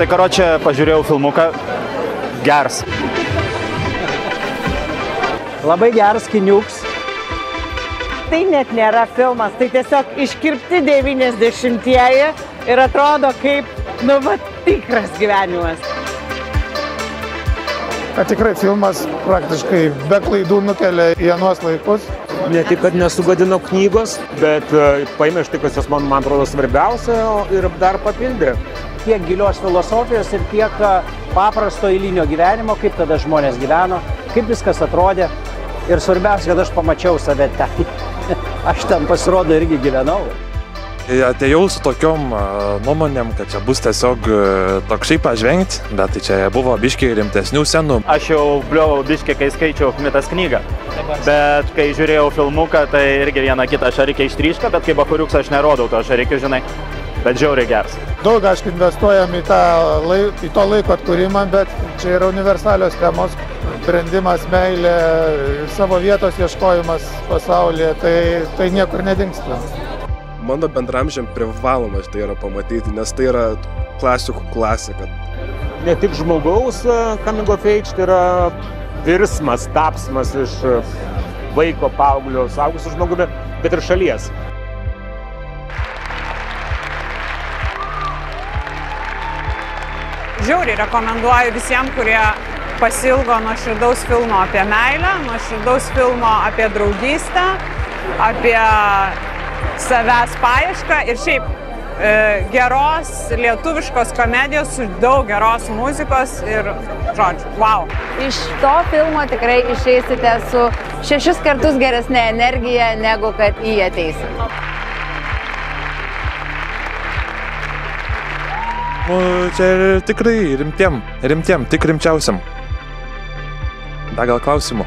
Tai karočią pažiūrėjau filmuką, geras. Labai geras kiniuks. Tai net nėra filmas, tai tiesiog iškirpti 90-ieji ir atrodo kaip, tikras gyvenimas. Tikrai filmas praktiškai be klaidų nukelia į anuos laikus. Ne tik, kad nesugadino knygos, bet paėmė iš tai, kas man atrodo svarbiausia ir dar papildė. Tiek gilios filosofijos ir tiek paprasto eilinio gyvenimo, kaip tada žmonės gyveno, kaip viskas atrodė. Ir svarbiausia, kad aš pamačiau save ten. Aš ten pasirodo irgi gyvenau. Atėjau su tokiom nuomonėm, kad čia bus tiesiog toksai pažvengti, bet tai čia buvo biškiai rimtesnių scenų. Aš jau bliovau biškiai, kai skaičiau Mitas knygą, bet kai žiūrėjau filmuką, tai irgi vieną kitą šarikę ištryšką, bet kaip Bachuriuks aš nerodau to šarikių, žinai, bet žiauriai geras. Daug, aišku, investuojam į to laiko atkūrimą, bet čia yra universalios temos. Sprendimas, meilė, savo vietos ieškojimas pasaulyje, tai niekur nedingsta. Mano bendramžiam privalomas tai yra pamatyti, nes tai yra klasikų klasika. Ne tik žmogaus coming of age, tai yra virsmas, tapsmas iš vaiko, paauglio, suaugusiu žmogumi, bet ir šalies. Žiauriai rekomenduoju visiems, kurie pasiilgo nuoširdaus filmo apie meilę, nuoširdaus filmo apie draugystę, apie savęs paiešką ir šiaip geros lietuviškos komedijos su daug geros muzikos ir žodžiu, wow. Iš to filmo tikrai išeisite su 6 kartus geresnė energija, negu kad į jį ateisit. Čia tikrai rimtiem, tik rimčiausiam. Dar gal klausimų?